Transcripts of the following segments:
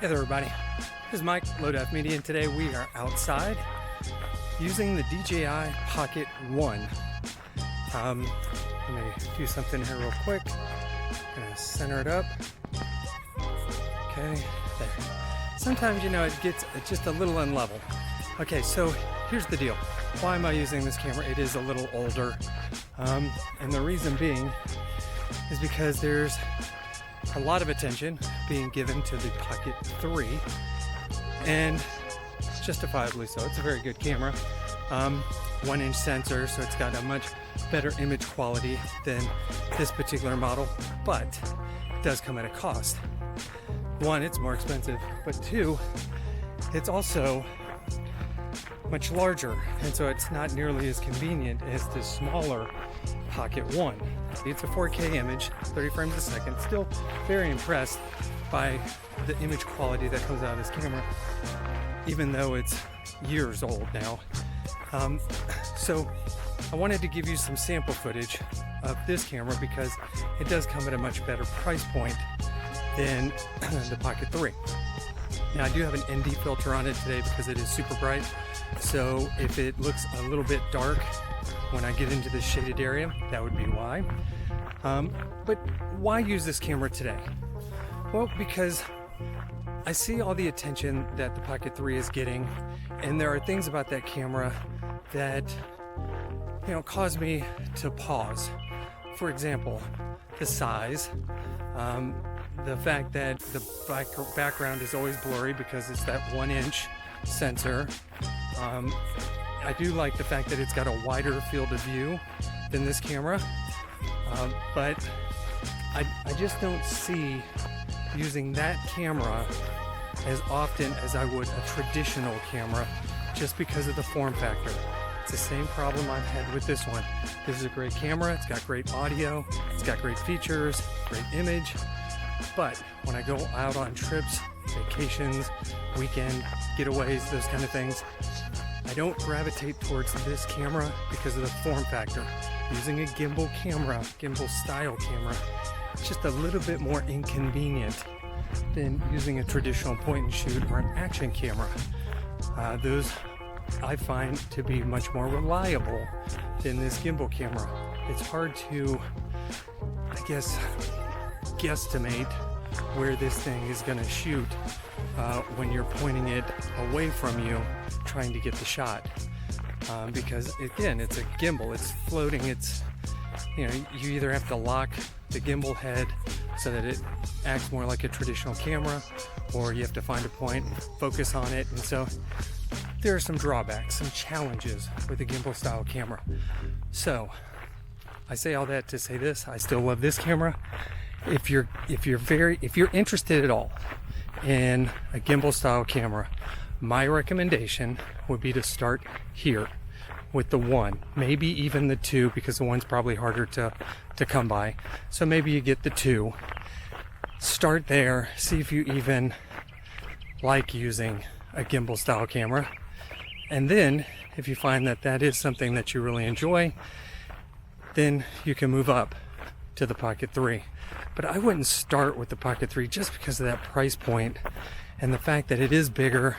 Hey there everybody, this is Mike, Low Def Media, and today we are outside using the DJI Pocket 1. Let me do something here real quick. I'm gonna center it up. Okay, there. Sometimes, it gets just a little unlevel. Okay, so here's the deal. Why am I using this camera? It is a little older. And the reason being is because there's a lot of attention being given to the Pocket 3, and justifiably so. It's a very good camera. 1-inch sensor, so it's got a much better image quality than this particular model, but it does come at a cost. One, it's more expensive, but two, it's also much larger, and so it's not nearly as convenient as the smaller Pocket 1. It's a 4K image, 30 frames a second. Still very impressed by the image quality that comes out of this camera, even though it's years old now. So I wanted to give you some sample footage of this camera because it does come at a much better price point than the Pocket 3. Now I do have an ND filter on it today because it is super bright. So if it looks a little bit dark when I get into this shaded area, that would be why. But why use this camera today? Well, because I see all the attention that the Pocket 3 is getting, and there are things about that camera that, cause me to pause. For example, the size, the fact that the background is always blurry because it's that 1-inch sensor. I do like the fact that it's got a wider field of view than this camera, but I just don't see using that camera as often as I would a traditional camera just because of the form factor. It's the same problem I've had with this one. This is a great camera, it's got great audio, it's got great features, great image, but when I go out on trips, vacations, weekend getaways, those kind of things, I don't gravitate towards this camera because of the form factor. Using a gimbal style camera, it's just a little bit more inconvenient than using a traditional point and shoot or an action camera. Those I find to be much more reliable than this gimbal camera. It's hard to, guesstimate where this thing is going to shoot when you're pointing it away from you trying to get the shot, because again, it's a gimbal, it's floating, you either have to lock the gimbal head so that it acts more like a traditional camera, or you have to find a point and focus on it. And so there are some drawbacks, some challenges with a gimbal style camera. So I say all that to say this: I still love this camera. If you're interested at all in a gimbal style camera, my recommendation would be to start here with the 1, maybe even the 2, because the 1's probably harder to come by. So maybe you get the 2. Start there, see if you even like using a gimbal style camera. And then if you find that that is something that you really enjoy, then you can move up to the Pocket 3. But I wouldn't start with the Pocket 3 just because of that price point and the fact that it is bigger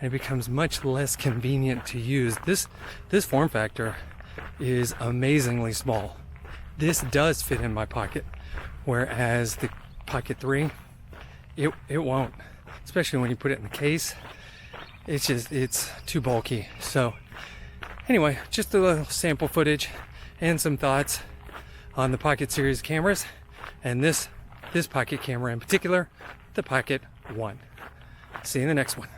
and it becomes much less convenient to use. This form factor is amazingly small. This does fit in my pocket, whereas the Pocket 3, it won't, especially when you put it in the case. It's too bulky. So anyway, just a little sample footage and some thoughts on the Pocket series cameras, and this Pocket camera in particular, the Pocket 1. See you in the next one.